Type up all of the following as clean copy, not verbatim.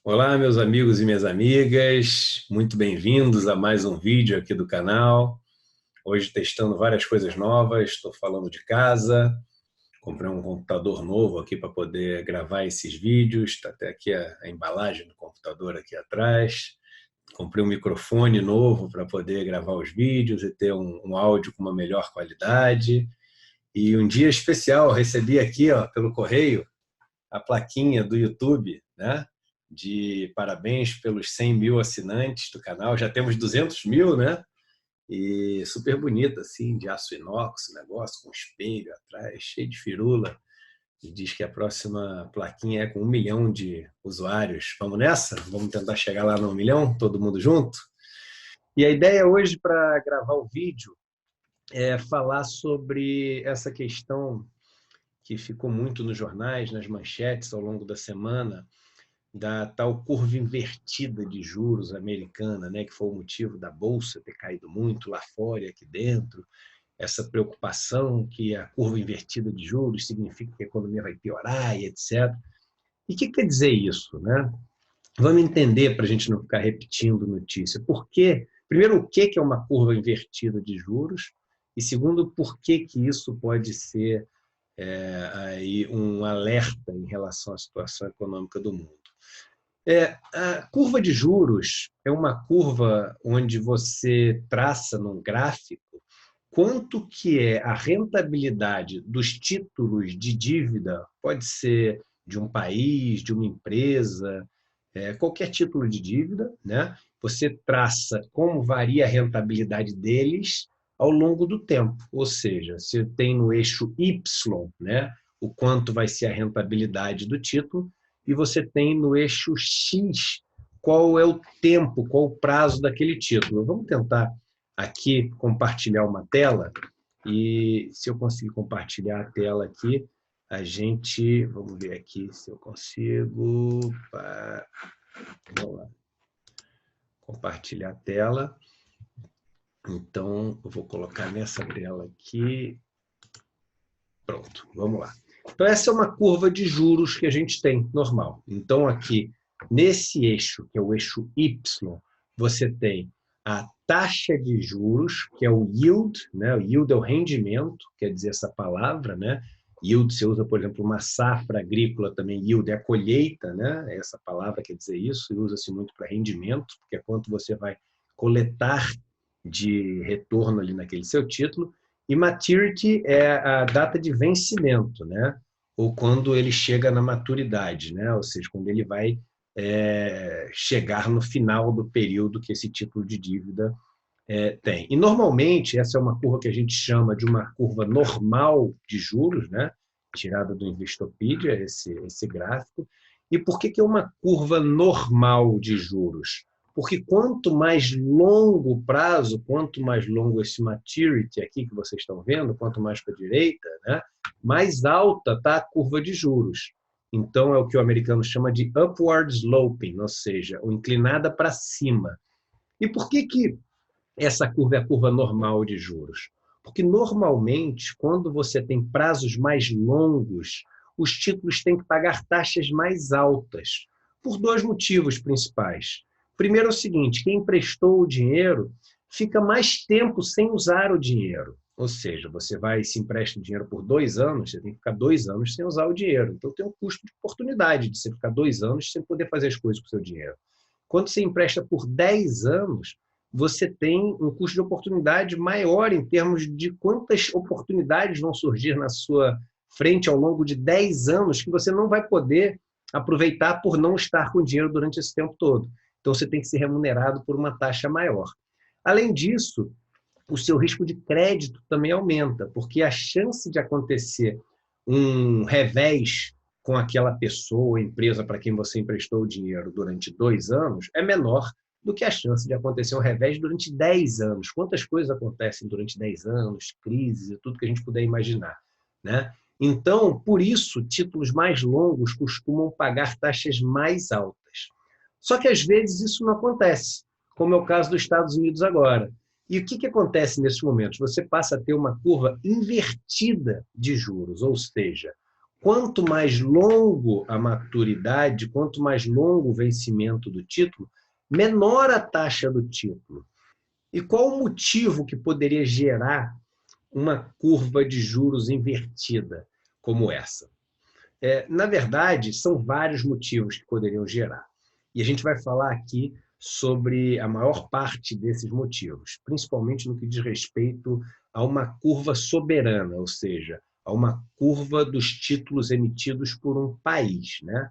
Olá, meus amigos e minhas amigas, muito bem-vindos a mais um vídeo aqui do canal. Hoje testando várias coisas novas, estou falando de casa, comprei um computador novo aqui para poder gravar esses vídeos, está até aqui a embalagem do computador aqui atrás. Comprei um microfone novo para poder gravar os vídeos e ter um áudio com uma melhor qualidade. E um dia especial, recebi aqui, ó, pelo correio, a plaquinha do YouTube, né? De parabéns pelos 100 mil assinantes do canal. Já temos 200 mil, né? E super bonita, assim, de aço inox, negócio com espelho atrás, cheio de firula. E diz que a próxima plaquinha é com 1 milhão de usuários. Vamos nessa? Vamos tentar chegar lá no 1 milhão, todo mundo junto? E a ideia hoje para gravar o vídeo é falar sobre essa questão que ficou muito nos jornais, nas manchetes ao longo da semana, da tal curva invertida de juros americana, né, que foi o motivo da bolsa ter caído muito lá fora e aqui dentro, essa preocupação que a curva invertida de juros significa que a economia vai piorar e etc. E o que quer dizer isso, né? Vamos entender para a gente não ficar repetindo notícia. Por quê? Primeiro, o que é uma curva invertida de juros? E segundo, por que isso pode ser aí um alerta em relação à situação econômica do mundo? A curva de juros é uma curva onde você traça num gráfico quanto que é a rentabilidade dos títulos de dívida, pode ser de um país, de uma empresa, qualquer título de dívida, né? Você traça como varia a rentabilidade deles ao longo do tempo, ou seja, você tem no eixo Y, né, o quanto vai ser a rentabilidade do título, e você tem no eixo X qual é o tempo, qual o prazo daquele título. Vamos tentar aqui compartilhar uma tela, e se eu conseguir compartilhar a tela aqui, a gente, vamos ver aqui se eu consigo, vamos lá, compartilhar a tela. Então, eu vou colocar nessa tela aqui, pronto, vamos lá. Então, essa é uma curva de juros que a gente tem, normal. Então, aqui, nesse eixo, que é o eixo Y, você tem a taxa de juros, que é o yield, né? O yield é o rendimento, quer dizer essa palavra, né? Yield, você usa, por exemplo, uma safra agrícola também, yield é a colheita, né? Essa palavra quer dizer isso, e usa-se muito para rendimento, porque é quanto você vai coletar de retorno ali naquele seu título. E maturity é a data de vencimento, né? Ou quando ele chega na maturidade, né? Ou seja, quando ele vai chegar no final do período que esse título de dívida tem. E, normalmente, essa é uma curva que a gente chama de uma curva normal de juros, né? Tirada do Investopedia, esse gráfico. E por que é uma curva normal de juros? Porque quanto mais longo o prazo, quanto mais longo esse maturity aqui que vocês estão vendo, quanto mais para a direita, né, mais alta está a curva de juros. Então, é o que o americano chama de upward sloping, ou seja, inclinada para cima. E por que essa curva é a curva normal de juros? Porque, normalmente, quando você tem prazos mais longos, os títulos têm que pagar taxas mais altas, por dois motivos principais. Primeiro é o seguinte, quem emprestou o dinheiro fica mais tempo sem usar o dinheiro. Ou seja, você vai se empresta o dinheiro por 2 anos, você tem que ficar 2 anos sem usar o dinheiro. Então, tem um custo de oportunidade de você ficar 2 anos sem poder fazer as coisas com o seu dinheiro. Quando você empresta por 10 anos, você tem um custo de oportunidade maior em termos de quantas oportunidades vão surgir na sua frente ao longo de 10 anos que você não vai poder aproveitar por não estar com dinheiro durante esse tempo todo. Então, você tem que ser remunerado por uma taxa maior. Além disso, o seu risco de crédito também aumenta, porque a chance de acontecer um revés com aquela pessoa, empresa para quem você emprestou o dinheiro durante 2 anos é menor do que a chance de acontecer um revés durante 10 anos. Quantas coisas acontecem durante 10 anos, crises e tudo que a gente puder imaginar, né? Então, por isso, títulos mais longos costumam pagar taxas mais altas. Só que, às vezes, isso não acontece, como é o caso dos Estados Unidos agora. E o que acontece nesses momentos? Você passa a ter uma curva invertida de juros, ou seja, quanto mais longo a maturidade, quanto mais longo o vencimento do título, menor a taxa do título. E qual o motivo que poderia gerar uma curva de juros invertida como essa? Na verdade, são vários motivos que poderiam gerar. E a gente vai falar aqui sobre a maior parte desses motivos, principalmente no que diz respeito a uma curva soberana, ou seja, a uma curva dos títulos emitidos por um país, né?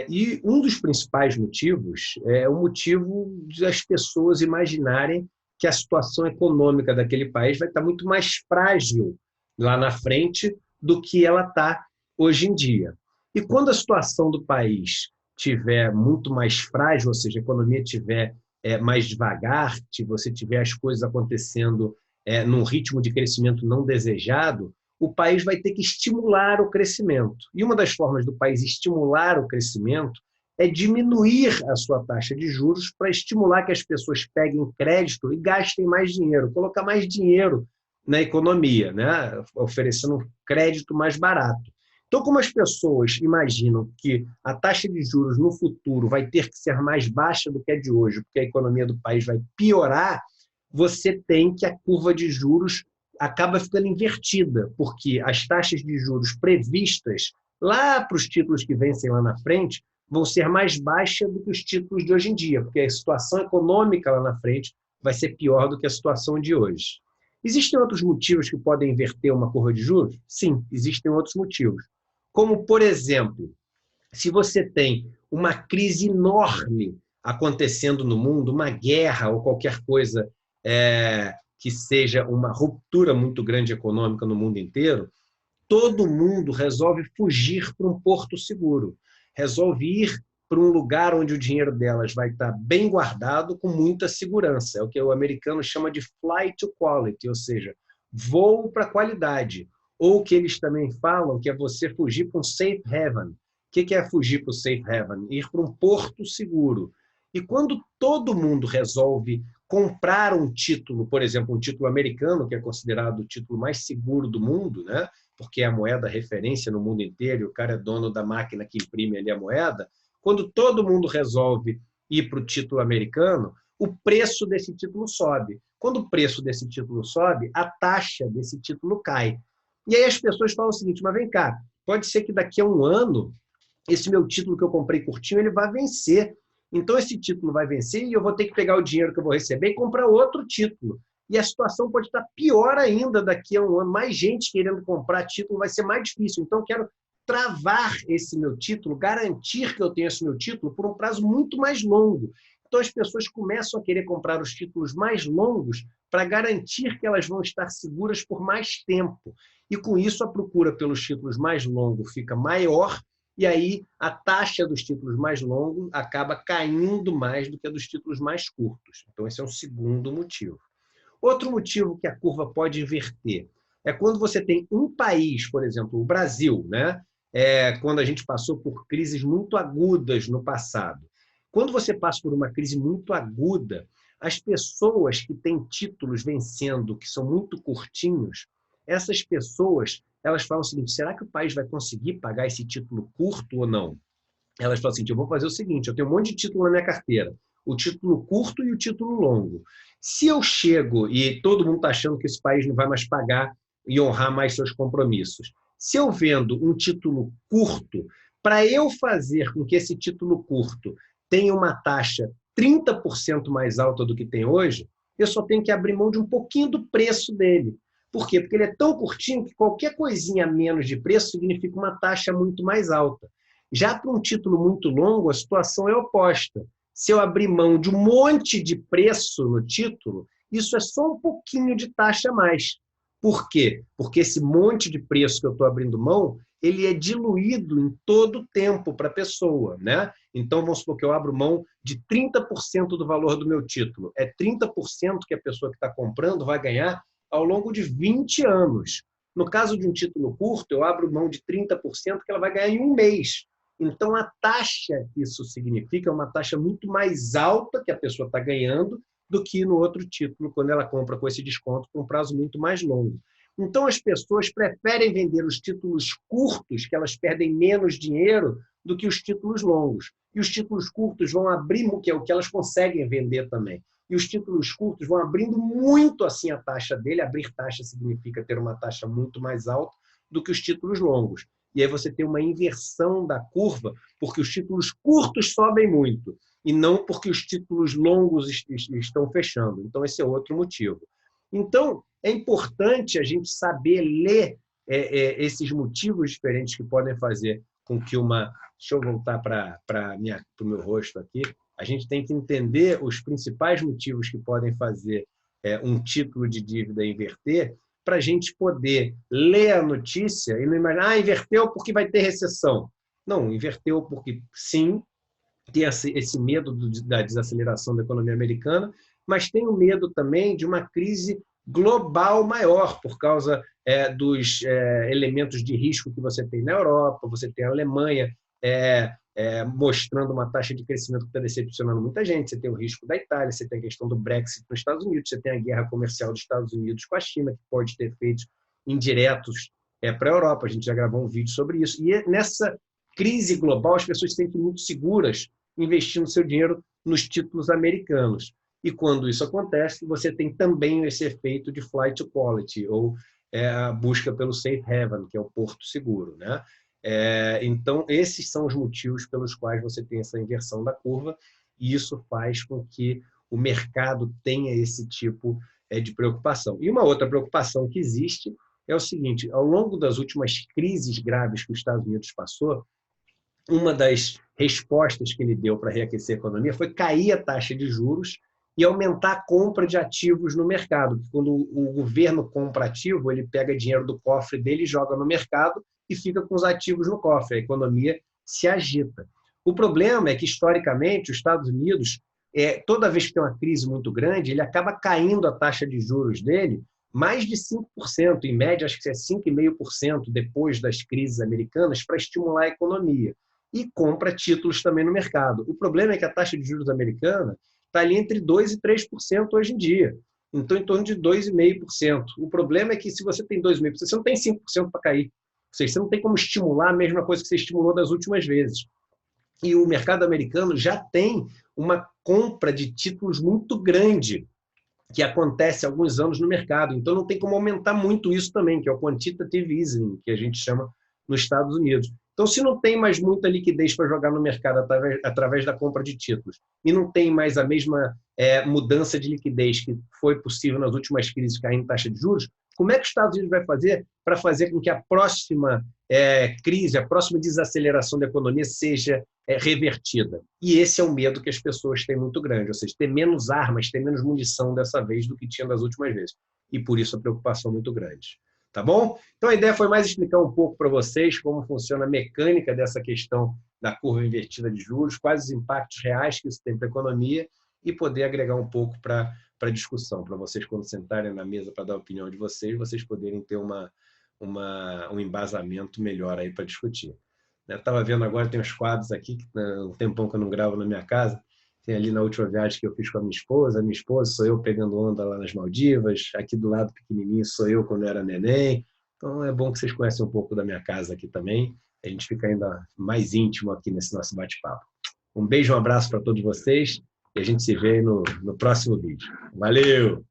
E um dos principais motivos é o motivo das pessoas imaginarem que a situação econômica daquele país vai estar muito mais frágil lá na frente do que ela está hoje em dia. E quando a situação do país tiver muito mais frágil, ou seja, a economia tiver mais devagar, se você tiver as coisas acontecendo num ritmo de crescimento não desejado, o país vai ter que estimular o crescimento. E uma das formas do país estimular o crescimento é diminuir a sua taxa de juros para estimular que as pessoas peguem crédito e gastem mais dinheiro, colocar mais dinheiro na economia, né? Oferecendo um crédito mais barato. Então, como as pessoas imaginam que a taxa de juros no futuro vai ter que ser mais baixa do que a de hoje, porque a economia do país vai piorar, você tem que a curva de juros acaba ficando invertida, porque as taxas de juros previstas lá para os títulos que vencem lá na frente vão ser mais baixas do que os títulos de hoje em dia, porque a situação econômica lá na frente vai ser pior do que a situação de hoje. Existem outros motivos que podem inverter uma curva de juros? Sim, existem outros motivos. Como, por exemplo, se você tem uma crise enorme acontecendo no mundo, uma guerra ou qualquer coisa que seja uma ruptura muito grande econômica no mundo inteiro, todo mundo resolve fugir para um porto seguro, resolve ir para um lugar onde o dinheiro delas vai estar bem guardado, com muita segurança. É o que o americano chama de flight to quality, ou seja, voo para qualidade. Ou o que eles também falam, que é você fugir para um safe haven. O que é fugir para o safe haven? Ir para um porto seguro. E quando todo mundo resolve comprar um título, por exemplo, um título americano, que é considerado o título mais seguro do mundo, né? Porque é a moeda referência no mundo inteiro, e o cara é dono da máquina que imprime ali a moeda, quando todo mundo resolve ir para o título americano, o preço desse título sobe. Quando o preço desse título sobe, a taxa desse título cai. E aí as pessoas falam o seguinte, mas vem cá, pode ser que daqui a um ano, esse meu título que eu comprei curtinho, ele vai vencer. Então esse título vai vencer e eu vou ter que pegar o dinheiro que eu vou receber e comprar outro título. E a situação pode estar pior ainda daqui a um ano. Mais gente querendo comprar título, vai ser mais difícil. Então, eu quero travar esse meu título, garantir que eu tenho esse meu título por um prazo muito mais longo. Então, as pessoas começam a querer comprar os títulos mais longos para garantir que elas vão estar seguras por mais tempo. E, com isso, a procura pelos títulos mais longos fica maior e aí a taxa dos títulos mais longos acaba caindo mais do que a dos títulos mais curtos. Então, esse é um segundo motivo. Outro motivo que a curva pode inverter é quando você tem um país, por exemplo, o Brasil, né? Quando a gente passou por crises muito agudas no passado. Quando você passa por uma crise muito aguda, as pessoas que têm títulos vencendo, que são muito curtinhos, essas pessoas, elas falam o seguinte, será que o país vai conseguir pagar esse título curto ou não? Elas falam assim, eu vou fazer o seguinte, eu tenho um monte de título na minha carteira, o título curto e o título longo. Se eu chego e todo mundo está achando que esse país não vai mais pagar e honrar mais seus compromissos, se eu vendo um título curto, para eu fazer com que esse título curto tenha uma taxa 30% mais alta do que tem hoje, eu só tenho que abrir mão de um pouquinho do preço dele. Por quê? Porque ele é tão curtinho que qualquer coisinha a menos de preço significa uma taxa muito mais alta. Já para um título muito longo, a situação é oposta. Se eu abrir mão de um monte de preço no título, isso é só um pouquinho de taxa a mais. Por quê? Porque esse monte de preço que eu estou abrindo mão, ele é diluído em todo o tempo para a pessoa, né? Então, vamos supor que eu abro mão de 30% do valor do meu título. É 30% que a pessoa que está comprando vai ganhar ao longo de 20 anos. No caso de um título curto, eu abro mão de 30% que ela vai ganhar em um mês. Então, a taxa que isso significa é uma taxa muito mais alta que a pessoa está ganhando do que no outro título, quando ela compra com esse desconto por um prazo muito mais longo. Então, as pessoas preferem vender os títulos curtos, que elas perdem menos dinheiro, do que os títulos longos. E os títulos curtos vão abrir, que é o que elas conseguem vender também. E os títulos curtos vão abrindo muito assim a taxa dele. Abrir taxa significa ter uma taxa muito mais alta do que os títulos longos. E aí você tem uma inversão da curva, porque os títulos curtos sobem muito, e não porque os títulos longos estão fechando. Então, esse é outro motivo. Então, é importante a gente saber ler esses motivos diferentes que podem fazer com que uma... Deixa eu voltar para o meu rosto aqui. A gente tem que entender os principais motivos que podem fazer um título de dívida inverter, para a gente poder ler a notícia e não imaginar, inverteu porque vai ter recessão. Não, inverteu porque, sim, tem esse medo da desaceleração da economia americana, mas tem o medo também de uma crise global maior, por causa dos elementos de risco que você tem na Europa, você tem a Alemanha mostrando uma taxa de crescimento que está decepcionando muita gente, você tem o risco da Itália, você tem a questão do Brexit nos Estados Unidos, você tem a guerra comercial dos Estados Unidos com a China, que pode ter efeitos indiretos para a Europa, a gente já gravou um vídeo sobre isso, e nessa crise global as pessoas se sentem muito seguras investindo seu dinheiro nos títulos americanos. E quando isso acontece, você tem também esse efeito de flight to quality, ou a busca pelo safe haven, que é o porto seguro, né? Então, esses são os motivos pelos quais você tem essa inversão da curva, e isso faz com que o mercado tenha esse tipo de preocupação. E uma outra preocupação que existe é o seguinte: ao longo das últimas crises graves que os Estados Unidos passou, uma das respostas que ele deu para reaquecer a economia foi cair a taxa de juros e aumentar a compra de ativos no mercado. Quando o governo compra ativo, ele pega dinheiro do cofre dele, joga no mercado e fica com os ativos no cofre. A economia se agita. O problema é que, historicamente, os Estados Unidos, toda vez que tem uma crise muito grande, ele acaba caindo a taxa de juros dele mais de 5%, em média, acho que é 5,5% depois das crises americanas, para estimular a economia. E compra títulos também no mercado. O problema é que a taxa de juros americana está ali entre 2% e 3% hoje em dia. Então, em torno de 2,5%. O problema é que, se você tem 2,5%, você não tem 5% para cair. Ou seja, você não tem como estimular a mesma coisa que você estimulou das últimas vezes. E o mercado americano já tem uma compra de títulos muito grande, que acontece há alguns anos no mercado. Então, não tem como aumentar muito isso também, que é o quantitative easing, que a gente chama nos Estados Unidos. Então, se não tem mais muita liquidez para jogar no mercado através da compra de títulos, e não tem mais a mesma mudança de liquidez que foi possível nas últimas crises caindo taxa de juros, como é que os Estados Unidos vai fazer para fazer com que a próxima crise, a próxima desaceleração da economia seja revertida? E esse é o medo que as pessoas têm muito grande, ou seja, ter menos armas, ter menos munição dessa vez do que tinha das últimas vezes. E por isso a preocupação muito grande. Tá bom? Então a ideia foi mais explicar um pouco para vocês como funciona a mecânica dessa questão da curva invertida de juros, quais os impactos reais que isso tem para a economia, e poder agregar um pouco para a discussão, para vocês, quando sentarem na mesa para dar a opinião de vocês poderem ter um embasamento melhor aí para discutir. Eu estava vendo agora, tem uns quadros aqui, que um tempão que eu não gravo na minha casa. Tem ali na última viagem que eu fiz com a minha esposa sou eu pegando onda lá nas Maldivas, aqui do lado pequenininho sou eu quando eu era neném. Então é bom que vocês conhecem um pouco da minha casa aqui também, a gente fica ainda mais íntimo aqui nesse nosso bate-papo. Um beijo, um abraço para todos vocês, e a gente se vê no próximo vídeo. Valeu!